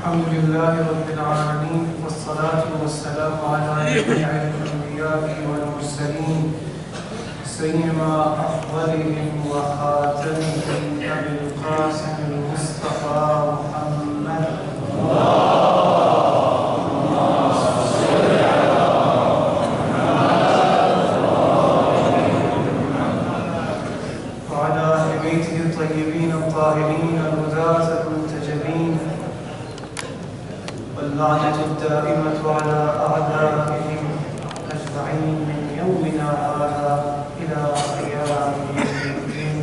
الحمد لله رب العالمين والصلاة والسلام على جميع الأنبياء والمرسلين سيما أفضلهم وخاتمهم أبي القاسم المصطفى محمد وعلى أهل بيته الطيبين الطاهرين الهداة المنتجبين واللعنة الدائمة على أعدائهم أجمعين من يومنا هذا إلى قيام يوم الدين.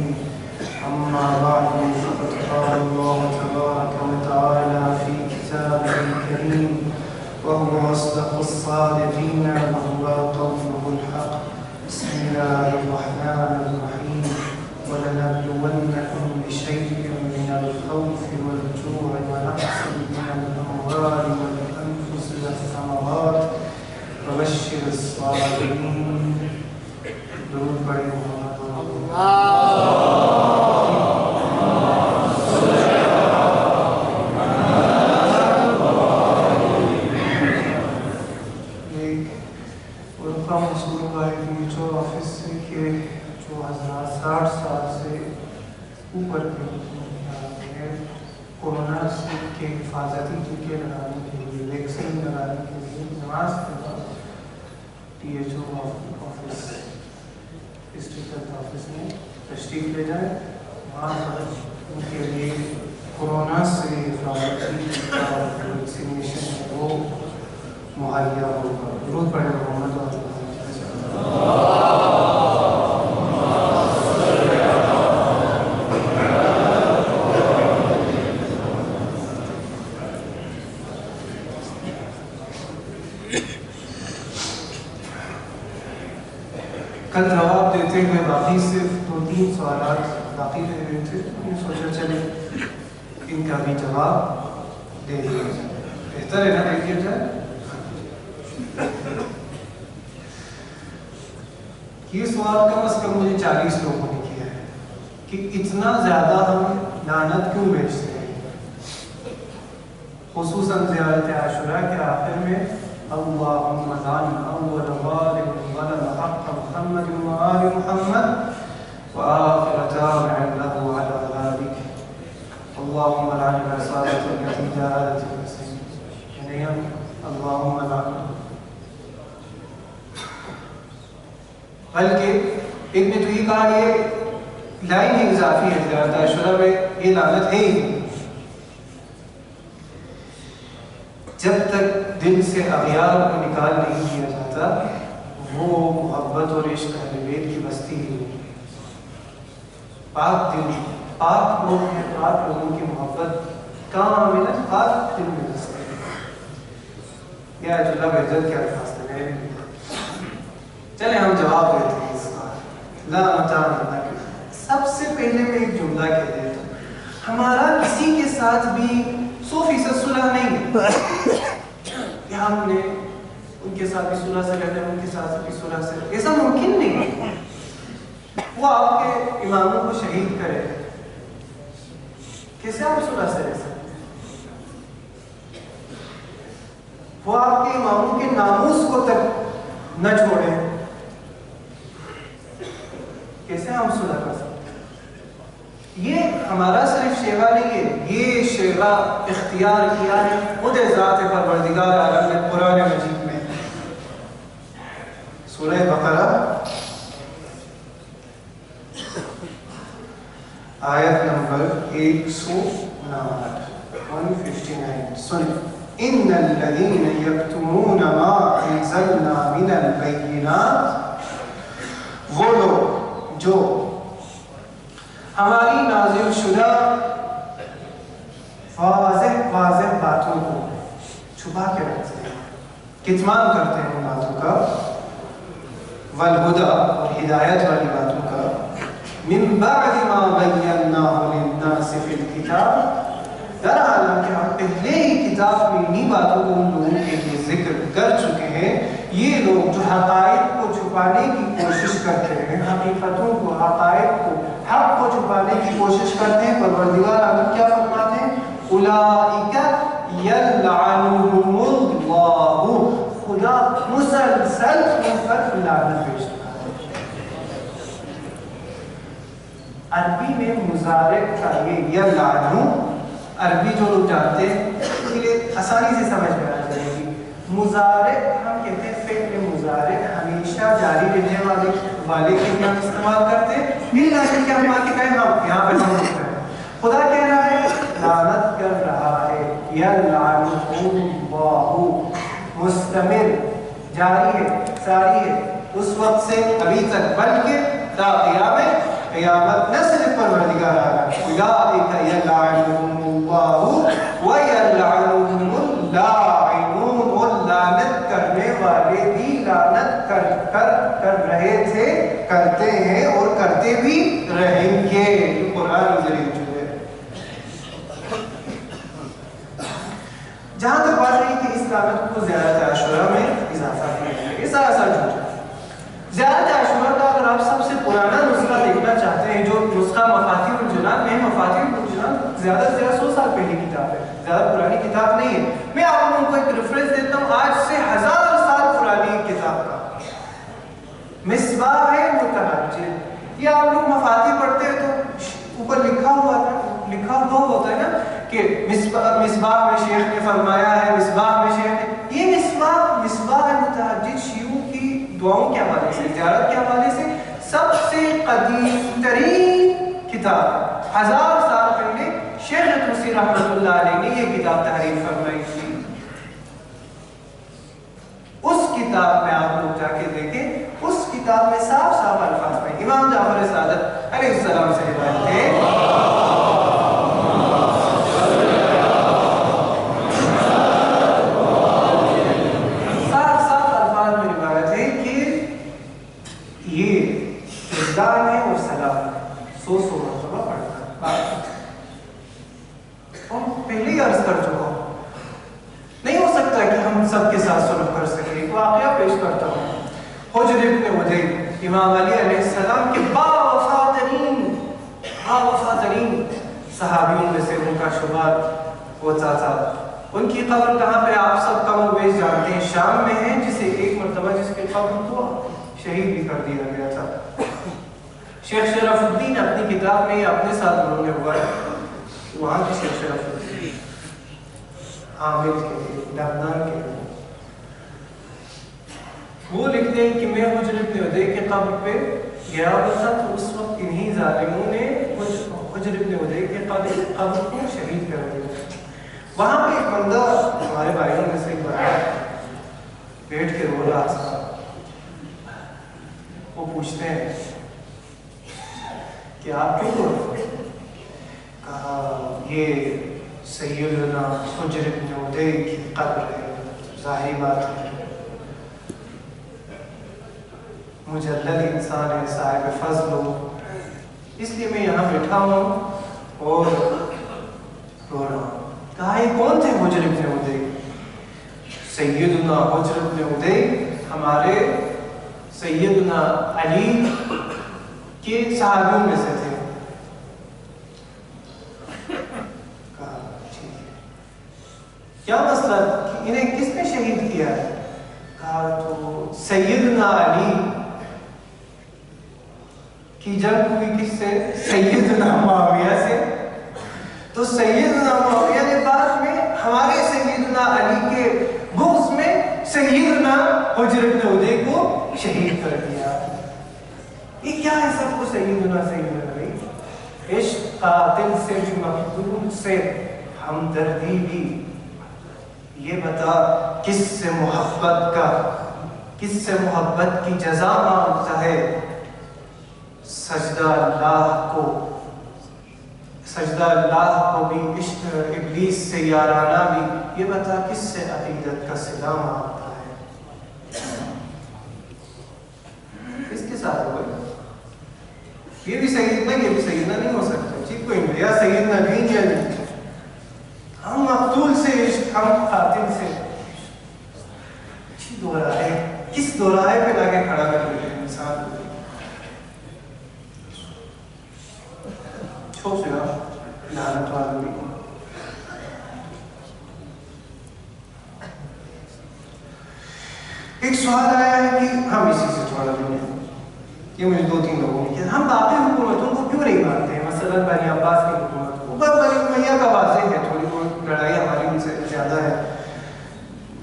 أما بعد، فقد قال الله تبارك وتعالى في كتابه الكريم وهو أصدق الصادقين وهو قوله الحق. بسم الله الرحمن الرحيم. ولنبلونكم بشيء من الخوف والجوع ونقص من الأموال والأنفس والثمرات وبشر الصابرين. درود پڑھیں محمد آفس سے کہ جو حضرات 60 سال سے اوپر کے کورونا سے کے حفاظتی ٹیکے لگانے کے لیے ویکسین لگانے کے لیے نماز کے بعد T H O office district office میں تشریف لے جائیں. وہاں پر ان کے لیے کورونا سے حفاظتی ویکسینیشن ہے وہ مہیا ہوگا. درود پڑھیں محمد اور کل جواب دیتے ہوئے باقی صرف 2-3 سوالات باقی رہ گئے تھے. سوچا چلے ان کا بھی جواب دے دیا جائے. بہتر ہے نا دے دیا جائے. یہ سوال کم از کم مجھے 40 لوگوں نے کیا ہے کہ اتنا زیادہ ہم لعنت کیوں بیچتے ہیں، خصوصاً زیارت عاشوراء کے آخر میں اللہم لعن اول ظالم ظلم حق محمد وآل محمد وآخر تابع له على ذلك اللہم لعن الرسالة التي جاءت بالسيف. یعنی ہم اللہم لعن، بلکہ ایک نے تو یہ کہا یہ لائن اضافی ہے زیارت عاشوراء میں، یہ لعنت ہے ہی. جب تک دل سے اغیار کو نکال نہیں کیا جاتا وہ محبت اور عشق اہل بیت کی بستی ہی نہیں. پاک دل، پاک لوگ ہیں، پاک لوگوں کی محبت کامل پاک دل میں بستی ہے. یا اللہ بہتر کیا الفاظ ہے. چلے ہم جواب دیتے ہیں اس بار. لا متاع اللہ کے سب سے پہلے میں ایک جملہ کہہ دیتا ہوں، ہمارا کسی کے ساتھ بھی 100% صلح نہیں ہے کہ ہم نے ان کے ساتھ بھی صلح سے رہنا ہے، ان کے ساتھ بھی صلح سے رہنا، ایسا ممکن نہیں ہے. وہ آپ کے اماموں کو شہید کرے، کیسے آپ صلح سے رہ سکتے ہیں؟ وہ آپ کے اماموں کے ناموس کو تک نہ چھوڑیں، کیسے ہم صلح کر سکتے ہیں؟ یہ ہمارا صرف شیوا نہیں ہے، یہ شیوا اختیار کیا ہے خود ذات پروردگار عالم نے قرآن مجید میں. سورہ بقرہ آیت نمبر 159 سن. ان الذين يكتمون ما انزلنا من البينات، وہ لوگ جو ہماری نازل شدہ واضح باتوں کو چھپا کے رکھتے ہیں، کتمان کرتے ہیں ان باتوں کا، والہدی اور ہدایت والی باتوں کا، من بعد ما بیناہ للناس فی الکتاب، در حالانکہ ہم پہلے ہی کتاب میں انہی باتوں کو ان لوگوں کے لیے ذکر کر چکے ہیں. یہ لوگ جو حقائق کو چھپانے کی کوشش کرتے ہیں، حقیقتوں کو، حقائق کو، حق کو چھپانے کی کوشش کرتے ہیں، پروردگار عالم کیا فرماتے ہیں؟ اولئک یلعنہم اللہ، خدا مسلسل ان پر لعنت بھیجتا ہے۔ عربی میں مضارع کا یہ یلعنو، عربی جو لوگ جانتے ہیں اس لیے آسانی سے سمجھ میں آ جائے گی۔ مضارع ہم کہتے ہیں فعل مضارع ہمیشہ جاری رہنے والے کے لیے ہم استعمال کرتے ہیں، یہ نہیں کہ ہم آ کے کہیں ہم یہاں پہ ہم کرتے ہیں۔ خدا کہہ رہا ہے لعنت کر رہا ہے، یلعنہم اللہ، مستمر، جاری ہے، ساری ہے، اس وقت سے ابھی تک، بلکہ تا قیامت نہ صرف پروردگار آگا، اولئک یلعنہم اللہ ویلعنہم اللاعنون، اور لعنت کرنے والے بھی لعنت کر رہے تھے، کرتے ہیں اور کرتے بھی رہیں گے۔ قرآن ذریعہ جو ہے جہاں تک بات رہی کہ اس لعنت کو زیارت عاشورہ میں اضافہ کیا گیا، یہ سارا سر جھوٹ ہے۔ زیارت عاشورہ کا اگر آپ سب سے پرانا نسخہ دیکھنا چاہتے ہیں، جو نسخہ مفاتیح الجنان میں، مفاتیح الجنان زیادہ سے زیادہ 100 سال پہلے کتاب ہے، زیادہ پرانی کتاب نہیں ہے۔ میں آپ لوگوں کو ایک ریفرنس دیتا ہوں آج سے 1000 سال پرانی کتاب کا، مصباح متحجر۔ یہ آپ لوگ مفاتیح پڑھتے ہیں تو اوپر لکھا ہوا ہوتا ہے نا کہ مصباح میں شیخ نے فرمایا ہے، مصباح میں شیخ نے، یہ مصباح متحجر شیعوں کی دعاؤں کے حوالے سے، زیارت کے حوالے سے سب سے قدیم ترین کتاب، 1000 سال پہلے شیخ توسی رحمۃ اللہ علیہ نے یہ کتاب تحریر فرمائی تھی۔ اس کتاب میں آپ لوگ جا کے دیکھیں، اس کتاب میں صاف صاف الفاظ میں امام جعفر صادق علیہ السلام سے روایت ہے، اور سلام 100 مرتبہ پڑھتا ہے۔ اور پہلے ہی عرض کر چکا ہوں، نہیں ہو سکتا کہ ہم سب کے ساتھ سلوک کر سکیں۔ ایک واقعہ پیش کرتا ہوں، حجر ابن حجیر، امام علی علیہ السلام کے باوفا ترین صحابیوں میں سے ان کا شمار ہوتا تھا۔ ان کی قبر کہاں پہ آپ سب کم و بیش جانتے ہیں، شام میں ہے، جسے ایک مرتبہ جس کے قبر کو شہید بھی کر دیا گیا تھا۔ شیخ شرف الدین اپنی کتاب میں اپنے ساتھ انہوں نے ہوا ہے، وہاں کی شیخ شرف الدین عامل کے لیے، لبنان کے لیے، وہ لکھتے ہیں کہ میں حجر ابن حجیر کے قبر پہ گیا ہوا تھا، تو اس وقت انہی ظالموں نے حجر ابن حجیر کے قبر کو شہید کر دیا۔ وہاں پہ ایک بندہ، ہمارے بھائیوں میں سے ایک بندہ بیٹھ کے رو رہا تھا۔ وہ پوچھتے ہیں کہ آپ کیوں رو رہے ہیں؟ کہا یہ سیدنا حجر ابن حجیر کی قبر ہے، ظاہری بات ہے، مجلد انسان ہے، صاحب فضل ہو، اس لیے میں یہاں بیٹھا ہوں اور رو رہا ہوں۔ کہا یہ کون تھے حجر ابن حجیر؟ سیدنا حجر ابن حجیر ہمارے سیدنا علی کے صحابیوں میں سے تھے۔ کہا ٹھیک ہے، کیا مسئلہ، انہیں کس نے شہید کیا ہے؟ کہا تو سیدنا علی کی جنگ ہوئی کس سے؟ سیدنا معاویہ سے۔ تو سیدنا معاویہ نے بعد میں ہمارے سیدنا علی کے بغض میں سیدنا حجر ابن حجیر کو شہید کر دیا۔ یہ کیا ہے سب کو سیدنا علی؟ عشق قاتل سے بھی مقتول سے ہمدردی بھی۔ یہ بتا کس سے محبت کی جزا مانگتا ہے؟ سجدہ اللہ کو بھی، عشق ابلیس سے یارانہ بھی۔ یہ بتا کس سے عقیدت کا صلہ مانگتا ہے؟ کس کے ساتھ ہوئے؟ یہ بھی سیدنا نہیں ہو سکتا، ٹھیک کوئی نہیں، یا سیدنا دین یا نہیں، ہم مقتول سے عشق، ہم قاتل سے دوراہے، کس دوراہے پہ لا کے کھڑا کر دیتے ہیں انسان کو؟ چھوٹ سے لعنت والوں ایک سوال آیا ہے کہ ہم اسی سے تھوڑا دیں یہ مجھے 2-3 لوگوں نے کیا، ہم باقی حکومتوں کو کیوں نہیں مانتے ہیں؟ مثلا بنی عباس کی حکومت کو، بنی امیہ کا واضح ہے، تھوڑی بہت لڑائی ہماری ان سے زیادہ ہے،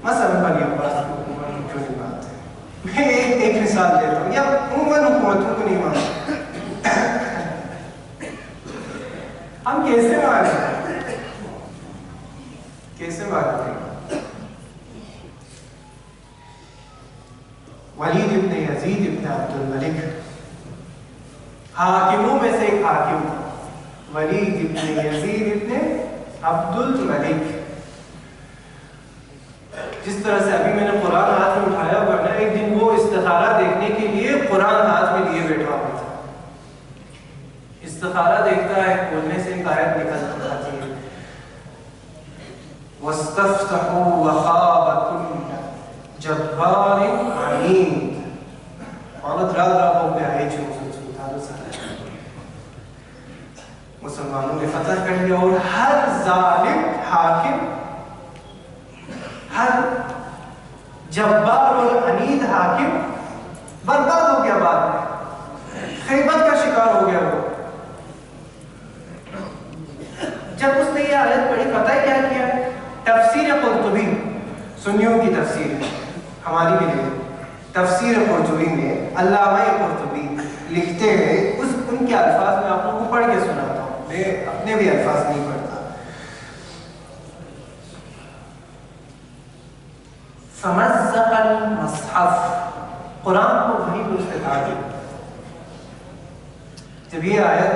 مثلا بنی عباس کی حکومت کو کیوں نہیں مانتے؟ میں ایک مثال دیتا ہوں، یا عموماً حکومتوں کو نہیں مانتے، ہم کیسے مانتے ہیں؟ کیسے مانتے ہیں؟ ولید ابن یزید ابن عبد الملک حاکموں میں سے ایک حاکم تھا، ولید ابن یزید ابن عبد الملک. جس طرح سے ابھی میں نے قرآن ہاتھ میں اٹھایا ہوا ہے، ایک دن وہ استخارہ دیکھنے کے لیے قرآن ہاتھ میں لیے بیٹھا ہوا تھا. استخارہ دیکھتا ہے، کھولنے سے ایک آیت نکل آتی ہے، وَاسْتَفْتَحُوا وَخَابَ كُلُّ جَبَّارٍ عَنِيدٍ. عورت رات رات ہو پہ آئی جو مسلمانوں نے فتح کر لیا، اور ہر ظالم حاکم، ہر جبار اور عنید حاکم برباد ہو گیا، بعد میں خیبت کا شکار ہو گیا. وہ جب اس نے یہ آیت پڑھی، پتہ ہے کیا کیا ہے؟ تفسیر قرطبی، سنیوں کی تفسیر ہے، ہماری بھی نہیں، تفسیر قرطبی میں علامہ قرطبی لکھتے ہیں، ان کے الفاظ میں آپ لوگوں کو پڑھ کے سناتا ہوں، میں اپنے بھی الفاظ نہیں پڑھتا. فمزق المصحف، قرآن کو وہیں پر استقاع دی. جب یہ آیت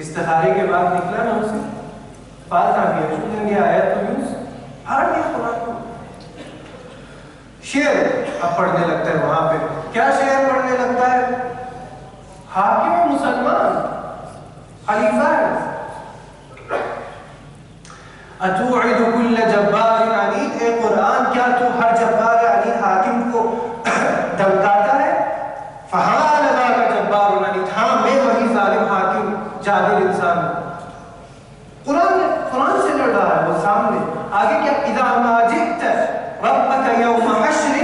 استخارے کے بعد نکلا نا، اسے بات آ گیا، چونکہ یہ آیت تو یوز پھاڑ دیا قرآن کو. شعر اب پڑھنے لگتا ہے وہاں پہ. کیا شعر پڑھنے لگتا ہے؟ حاکم مسلمان، خلیفہ ہے. اتوعد کل جبار عنید، اے قرآن کیا تو ہر جبار عنید حاکم کو دھمکاتا ہے؟ فہاں لگا کا جبار عنید، ہاں میں وہی ظالم حاکم جابر انسان ہوں. قرآن سے لڑ رہا ہے وہ سامنے. آگے کیا؟ اذا ما جئت ربک یوم حشر،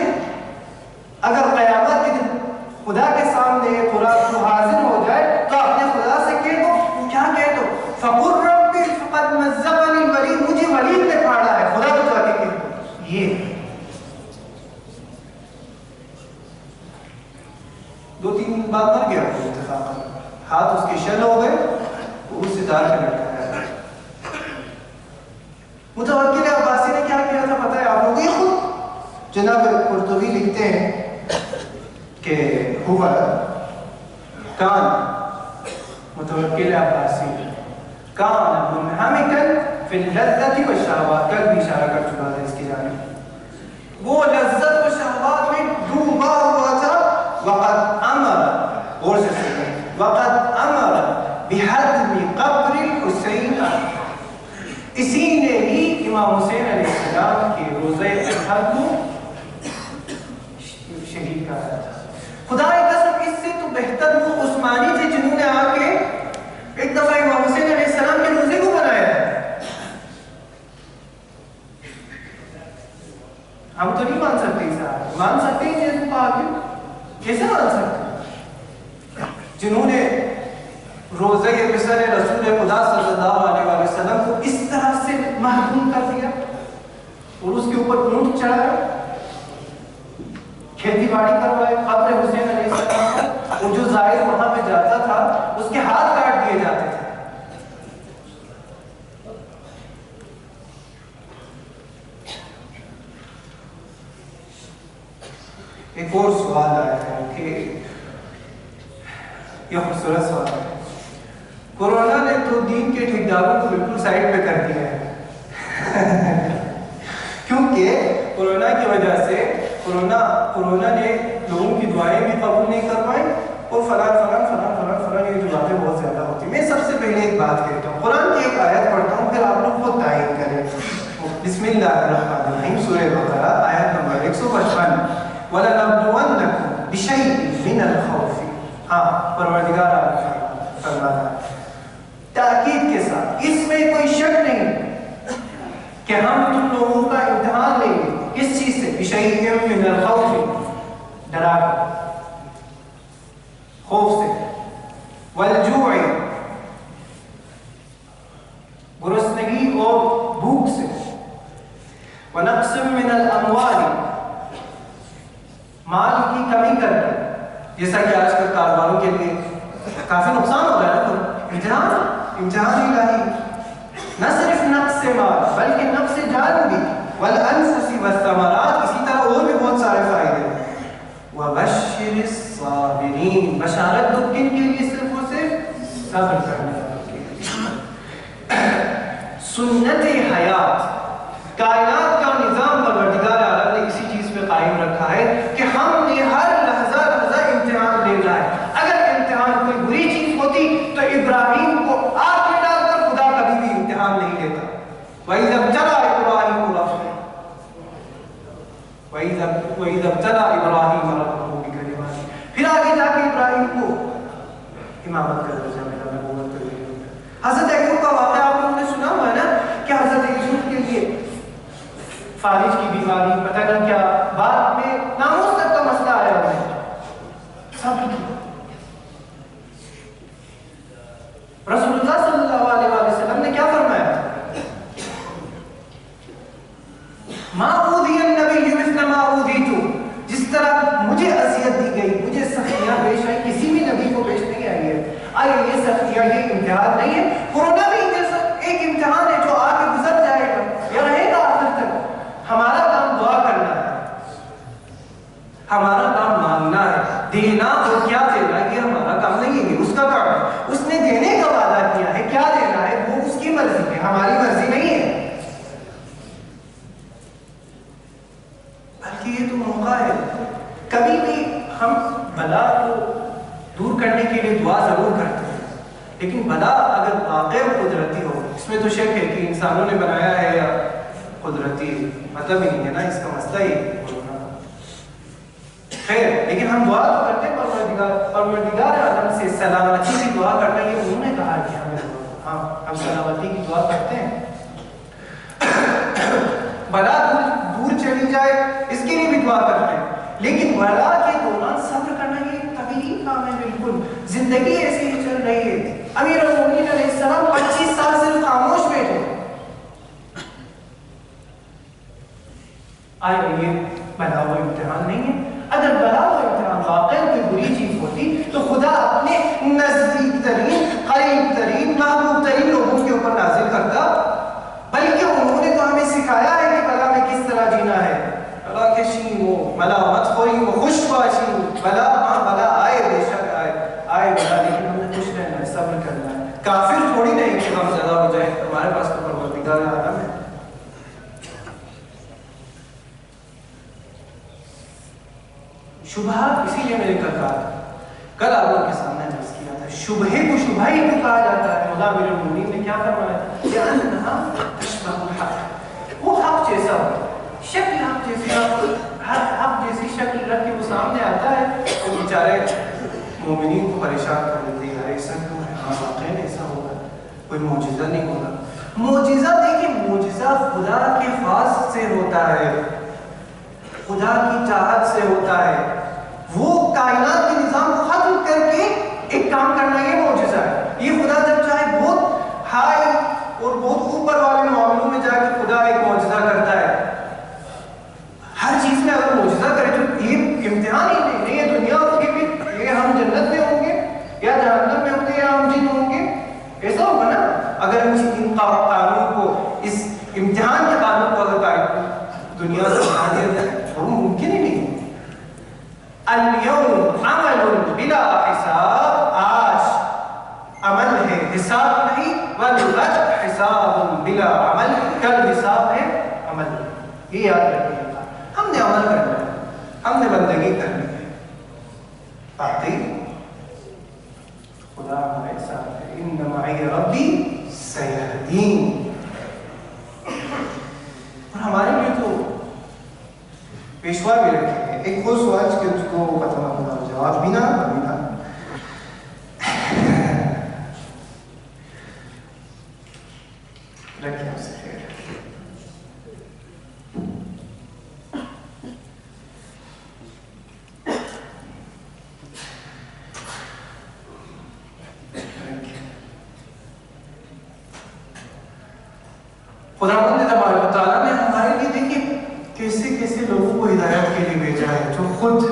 اگر قیامت کے دن خدا کے سامنے قرآن کو حاضر ہو جائے تو اپنے خدا سے کہہ دو، کیا کہہ دو؟ فقل ربی فقد مزقنی الولید، مجھے ولید نے پھاڑا ہے. خدا کو جا کے کہہ دو. یہ 2-3 بار مر گیا وہ اتفاقا، ہاتھ اس کے شل ہو گئے، وہ اس سے دار کے لٹکایا. متوکل عباسی نے کیا کیا تھا پتہ ہے آپ لوگوں کو؟ خود جناب قرطبی لکھتے ہیں کہ ہوا کان متوکل عباسی کان منہمکن فی اللذت و شہوات، کل بھی اشارہ کر چکا تھا اس کی جانب. وہ لذت و شہوات میں ڈوبا ہوا تھا. وقد امر، اور سے سنیں، وقد امر بحدم قبر الحسین، اسی نے ہی امام حسین علیہ السلام کے روزہ احد کو شہید کہا تھا. خدا کی قسم اس سے تو بہتر وہ عثمانی تھے جنہوں نے آ کے ایک دفعہ امام حسین علیہ السلام کے روزے کو بنایا ہے. ہم تو نہیں مان سکتے اسے، مان سکتے ہیں جیسے کو آگے کیسے مان سکتے؟ جنہوں نے روزہ مثل رسول خدا صلی اللہ علیہ وسلم کو اس طرح سے محکوم کر دیا اور اس کے اوپر اونٹ چڑھایا، کھیتی باڑی کروائے، قبر حسین علیہ السلام کو، اور جو زائر وہاں پہ جاتا تھا اس کے ہاتھ کاٹ دیے جاتے تھے. ایک اور سوال آیا ہے کہ یہ خوبصورت سوال ہے. کورونا نے تو دین کے ٹھیکداروں کو بالکل سائڈ پہ کر دیا ہے کیونکہ کورونا کی وجہ سے کورونا نے لوگوں کی دعائیں بھی قبول نہیں کروائیں اور فلاں یہ جو باتیں بہت زیادہ ہوتی ہیں. میں سب سے پہلے ایک بات کہتا ہوں، قرآن کی ایک آیت پڑھتا ہوں، پھر آپ لوگ خود تعین کریں. بسم اللہ الرحمن الرحیم، سورہ بقرہ آیت نمبر 155. وَلَنَبْلُوَنَّكُمْ بِشَيْءٍ مِّنَ الْخَوْفِ، ہاں پروردگار آپ فرماتا ہے تاکید کے ساتھ، اس میں کوئی شک نہیں کہ ہم تم لوگوں کا امتحان لیں گے. کس چیز سے؟ بِشَيْءٍ مِّنَ نہیں کرتے. جیسا کہ آج کل کاروباروں کے لیے کافی نقصان ہو رہا ہے نا. امتحان الہی نہ صرف نفس مال بلکہ نفس جان بھی والانفس والثمرات, اسی طرح اور بھی بہت سارے فائدے ہیں. وبشر الصابرین, بشارت دو کن کے لیے؟ صرف اور صرف صبر کرنے والوں کے لیے. سنت حیات, کائنات کا نظام پروردگار عالم نے اسی چیز پہ قائم رکھا ہے کہ ہم نے ہر لحظہ لحظہ امتحان لینا ہے. اگر امتحان کوئی بری چیز ہوتی تو ابراہیم کو آگ میں ڈال کر خدا کبھی بھی امتحان نہیں لیتا. وَإِذَا ابْتَلَىٰ إِبْرَاهِيمَ رَبُّهُ پھر آگے جا کے ابراہیم کو امامت کا درجہ ملا, نبوت کا درجہ ملا. حضرت ایوب کا واقعہ آپ لوگوں نے سنا ہوا ہے نا کہ حضرت ایوب کے لیے فالج کی بیماری, پتہ نہیں کیا, بعد میں ناموس تک کا مسئلہ آیا ہوا ہے. صبر کی. رسول اللہ صلی اللہ علیہ وسلم نے کیا فرمایا؟ ما اوذی النبی مثل ما اوذیت, جس طرح مجھے اذیت دی گئی, مجھے سختیاں پیش آئی, کسی بھی نبی کو پیش نہیں آئی ہے. آئے یہ سختیاں, یہ امتحان نہیں ہے. کورونا بھی جیسا ایک امتحان ہے جو آ کے گزر جائے گا یا رہے گا آخر تک. ہمارا کام دعا کرنا ہے, ہمارا کام مانگنا ہے. دینا اور کیا دینا یہ ہمارا کام نہیں ہے, اس کا کام ہے. اس نے دینے کا وعدہ کیا ہے, کیا دینا ہے وہ اس کی مرضی ہے, ہماری مرضی نہیں ہے. بلکہ یہ تو موقع ہے. کبھی بھی ہم بلا کو دور کرنے کے لیے دعا ضرور کرتے ہیں, لیکن بلا اگر واقع قدرتی ہو, اس میں تو شک ہے کہ انسانوں نے بنایا ہے یا قدرتی, مطلب ہی نہیں ہے نا, اس کا مسئلہ ہی خیر. لیکن ہم دعا تو کرتے ہیں پروردگار عالم سے سلامتی کی دعا کرنا, یہ انہوں نے کہا کہ ہاں ہم سلامتی کی دعا کرتے ہیں. بلا دور چلی جائے اس کے لیے بھی دعا کرتے ہیں, لیکن بلا کے دوران صبر کرنا یہ طبیعی کام ہے. بالکل زندگی ایسی ہی چل رہی ہے. امیر المومنین علیہ السلام 25 سال صرف خاموش بیٹھے. آئے یہ بلا و امتحان نہیں ہے. اگر بلا و امتحان واقعی کوئی بری چیز ہوتی تو خدا اپنے نزدیک ترین, قریب ترین, محبوب ترین لوگوں کے اوپر نازل کرتا. بلکہ انہوں نے تو ہمیں سکھایا ہے کہ بلا میں کس طرح جینا ہے. بلا کے شین ہو, بلا مت خوری ہو, خوش باشی ہو. بلا ہاں بلا آئے, بے شک آئے بلا, لیکن ہم نے خوش رہنا ہے, صبر کرنا ہے. کافر تھوڑی نہیں کہ ہم زیادہ ہو جائیں, ہمارے پاس تو پروردگار عالم ہے. شبہ, اسی لیے میرے کل آپ لوگ کے سامنے عرض کیا تھا, شبہ کو شبہ ہی کیوں کہا جاتا ہے؟ مولا امیر المومنین نے کیا فرمایا؟ لأنہا تشبہ الحق, وہ حق جیسا ہو, شکل حق جیسی, حق جیسی شکل رکھ کے وہ سامنے آتا ہے تو بیچارے مومنین کو پریشان کر دیتے ہیں. ایسا کیوں ہے؟ ہاں واقعی ایسا ہوگا, کوئی معجزہ نہیں ہوگا. معجزہ دیکھیں, معجزہ خدا کے خاص سے ہوتا ہے, خدا کی چاہت سے ہوتا ہے. وہ کائنات کے نظام کو ختم کر کے ایک کام کرنا, یہ معجزہ ہے. یہ خدا جب چاہے بہت ہائی اور بہت اوپر والے معاملوں میں جا کے خدا ایک معجزہ کرتا ہے. ہر چیز میں اگر معجزہ کرے تو یہ امتحان ہی نہیں, یہ دنیا ہوگی بھی, یہ ہم جنت میں ہوں گے یا جہنم میں ہوں گے یا ہم جن ہوں گے, ایسا ہوگا نا. اگر ان قانون کو, اس امتحان کے قانون کو اگر دنیا سے بنا دیا جائے تو ممکن ہی نہیں. اليوم عمل بلا حساب, آج عمل ہے حساب نہیں, والغد حساب بلا عمل, کل حساب ہے عمل. یہ یاد رکھیے گا, ہم نے عمل کرنا ہے, ہم نے بندگی کرنی ہے. باقی خدا ہمارے ساتھ ہے. ان معی ربی سیہدین. اور ہمارے لیے تو پیشوا بھی رکھے ہیں. ایک اور سوال کہ اس کو پتہ نہ جواب بھی نہ رکھیں اسے خیر. خداوند تبارک و تعالیٰ نے ہمارے لیے دیکھیے کیسے کیسے لوگوں کو ہدایت کے لیے بھیجا ہے, جو خود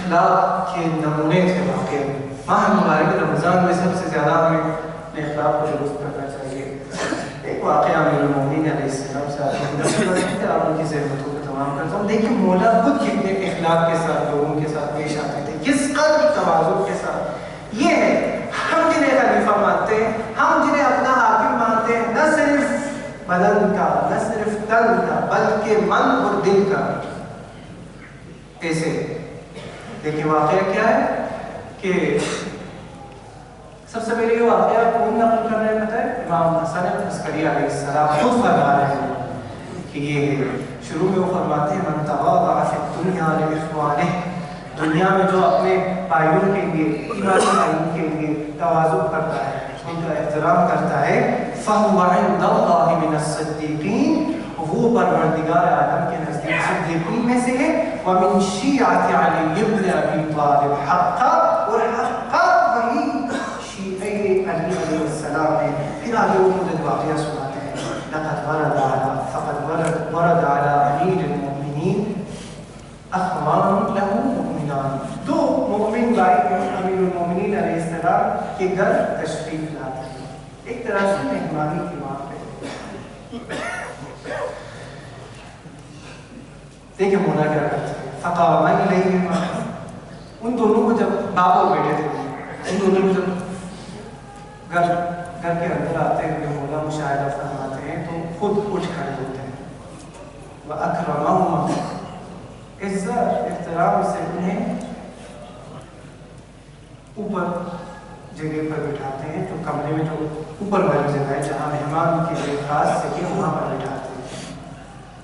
اخلاق کے نمونے تھے واقعی. ماہ مبارک رمضان میں سب سے زیادہ ہمیں اپنے اخلاق کو درست کرنا چاہیے. ایک واقعہ امیر المومنین علیہ السلام سے آپ ان کی ضرورتوں کو تمام کرتا ہوں. دیکھیں مولا خود کتنے اخلاق کے ساتھ لوگوں کے ساتھ پیش آتے تھے, کس قدر تواضع کے ساتھ. یہ ہے ہم جنہیں خلیفہ مانتے ہیں, ہم جنہیں اپنا حاکم مانتے ہیں, نہ صرف بدن کا, نہ صرف تن کا, بلکہ من اور دل کا. ایسے دیکھیں واقعہ کیا ہے کہ سب سے پہلے یہ واقعہ کون نقل کر رہے ہیں پتہ ہے؟ امام حسن عسکری علیہ السلام خود فرما رہے ہیں کہ یہ شروع میں وہ فرماتے ہیں من تواضع فی الدنیا لاخوانہ, دنیا میں جو اپنے بھائیوں کے لیے, ایمانی بھائیوں کے لیے تواضع کرتا ہے, ان کا احترام کرتا ہے, فَهُوَ عِنْدَ اللَّهِ مِنَ الصِّدِّيقِينَ, وہ پروردگار عالم کے نزدیک صدیقین میں سے ہے. وَمِنْ شِيعَةِ عَلِيِّ بْنِ أَبِي طَالِبٍ حَقًّا, اور حقا وہی شیعہ علی علیہ السلام ہے. پھر آگے وہ مدد واقعہ سناتے ہیں لَقَدْ وَرَدَ عَلَى أَمِيرِ الْمُؤْمِنِينَ أَخْوَانٌ لَهُ مُؤْمِنَانِ, دو مؤمن بھائی امیر المومنین علیہ السلام کے گھر تشریف لاتے ہیں. ایک طرح سے مہمانی کی وہاں پہ. دیکھیں مولا کیا کرتے ہیں, فقاما الیہما, ان دونوں کو جب باپ اور بیٹے تھے, ان دونوں کو جب گھر کے اندر آتے ہوئے مولا مشاہدہ فرماتے ہیں تو خود اٹھ کھڑے ہوتے ہیں. وَأَكْرَمَهُمَا, عزت احترام سے انہیں اوپر جگہ پر بٹھاتے ہیں, تو کمرے میں جو اوپر والی جگہ ہے جہاں مہمان کے لیے خاص جگہ وہاں پر بٹھاتے ہیں.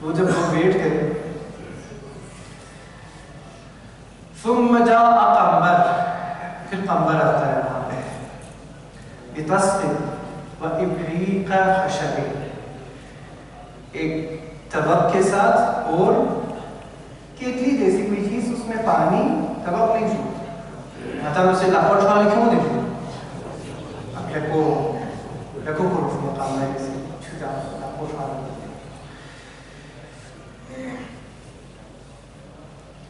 وہ جب وہ بیٹھ گئے, ثم جاء قنبر, پھر قنبر آتا ہے وہاں پہ, بِتَسْقٍ وَإِبْرِيقَ خَشَبٍ, ایک طبق کے ساتھ اور کیتلی جیسی کوئی چیز, اس میں پانی, طبق نہیں چھو, مطلب اسے لاپڑ چھوالے کیوں دیکھو, اب لکھو کو رفو مقام ہے اسے چھتا لاپڑ چھوالے.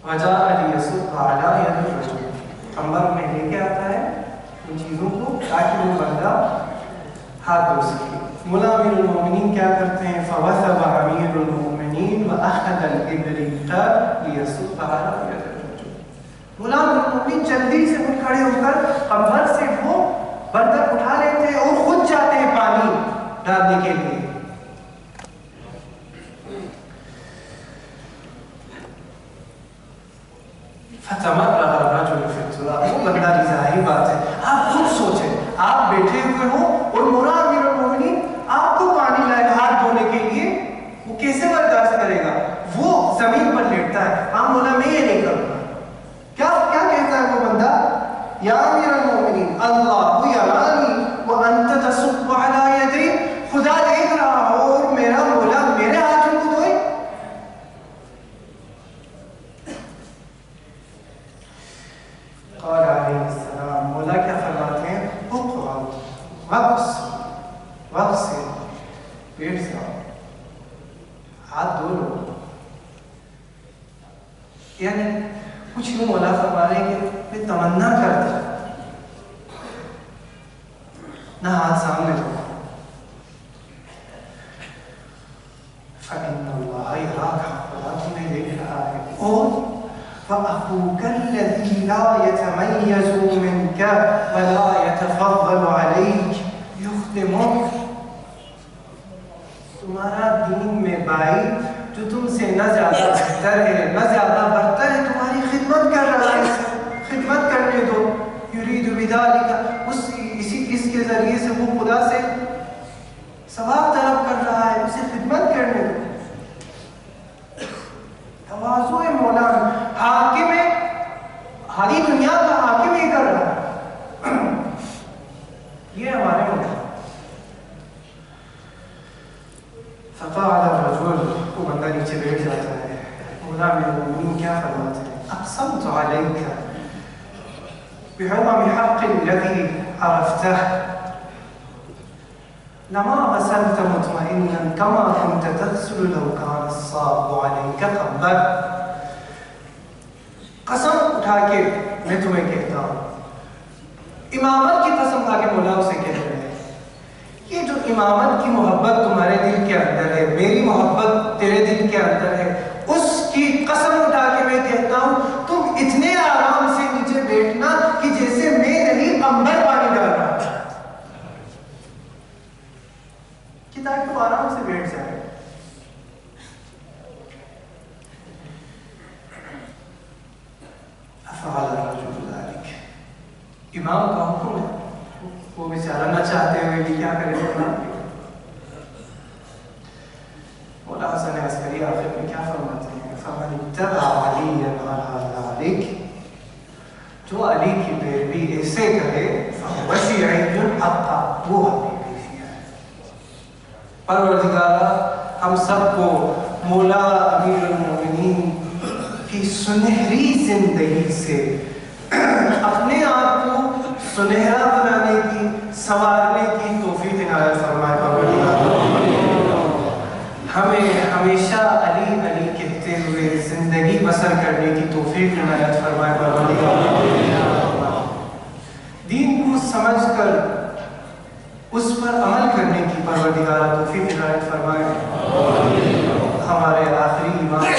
وَجَاءَ لِيَسُقَّ عَلَى يَدِ الرَّجُلِ, قنبر میں لے کے آتا ہے ان چیزوں کو تاکہ وہ بندہ ہاتھ دھو سکے. مولا امیر المومنین کیا کرتے ہیں, فَوَثَبَ امیر المومنین وَأَخَذَ الْإِبْرِيقَ لِيَسُقَّ عَلَى يَدِ الرَّجُلِ, مولا امیر المومنین جلدی سے اٹھ کھڑے ہو کر قنبر سے وہ برتن اٹھا لیتے ہیں اور خود جاتے ہیں پانی ڈالنے کے لیے. فَتَمَرَّغَ الرَّجُلُ فِي التُّرَابِ, وہ بندہ ظاہری بات ہے, آپ خود سوچیں, آپ بیٹھے ہوئے ہو اور مولا امیر المومنین آپ کو پانی لائے ہاتھ دھونے کے لیے, وہ کیسے برداشت کرے گا؟ وہ زمین پر لیٹتا ہے, آپ مولا میں یہ نہیں کروں گا. کیا کہتا ہے وہ بندہ, یا امیر المومنین اللہ یرانی وانت تصب علی یدی, خدا دیکھ رہا ہو اور میرا مولا میرے ہاتھوں کو دھوئے. قال علیہ السلام, مولا کیا فرماتے ہیں, وقت سے پیٹ سے ہاتھ دھو لو. یعنی کچھ یوں مولا فرما رہے ہیں کہ میں تمنا کرتا نہ ہاتھ سامنے دھو. فَإِنَّ اللَّهَ يَرَاكَ, خدا تمہیں دیکھ رہا ہے. اور فَأَخُوكَ الَّذِي لَا يَتَمَيَّزُ مِنْكَ وَلَا يَتَفَضَّلُ عَلَيْكَ يُخْدِمُكَ, تمہارا دین میں بھائی جو تم سے نہ زیادہ بہتر ہے, نہ زیادہ برتر ہے, تمہاری خدمت کر رہا ہے, خدمت کرنے دو. یرید بذالک, اس کے ذریعے سے وہ خدا سے ثواب طلب کر رہا ہے, اسے خدمت کرنے دو. تواضع مولا, حاکم ہے, ہاری دنیا کا حاکم ہی کر رہا ہے. یہ ہمارے مولا. فقال الرجل, وہ بندہ نیچے بیٹھ جاتا ہے. مولا امیر المومنین کیا فرماتے ہیں, اقسمت علیک بعظم حق الذي عرفته لما غسلت مطمئنا كما كنت تغسل لو كان الصاب عليك قبل. قسم اٹھا کے میں تمہیں کہتا ہوں، امامت کی قسم کھا کے مولا اسے کہہ رہے ہیں، یہ جو امامت کی محبت تمہارے دل کے اندر ہے، میری محبت تیرے دل کے اندر ہے، اس کی قسم اٹھا کے میں کہتا ہوں تم اتنے آرام سے نیچے بیٹھنا کہ جیسے میں نہیں قمبر پانی ڈال رہا کہ تاکہ تو آرام سے بیٹھ جائے۔ افعال الرجل ذلك، امام کا حکم ہے، وہ بیچارہ نہ چاہتے ہوئے بھی کیا کرے گا۔ مولا حسن عسکری آخر میں کیا فرماتے ہیں، فمن اتبع علیا علی ذلک، جو علی کی پیروی ایسے کرے فهو شیعی حقا، وہ حقیقی شیعہ ہے۔ پروردگارہ ہم سب کو مولا امیر المومنین کی سنہری زندگی سے اپنے آپ کو سنہرا بنانے کی، سنوارنے کی توفیق عنایت فرمائے۔ ہمیں ہمیشہ علی علی کہتے ہوئے زندگی بسر کرنے کی توفیق عنایت فرمائے۔ دین کو سمجھ کر اس پر عمل کرنے کی پروردگارہ توفیق عنایت فرمائے۔ ہمارے آخری امام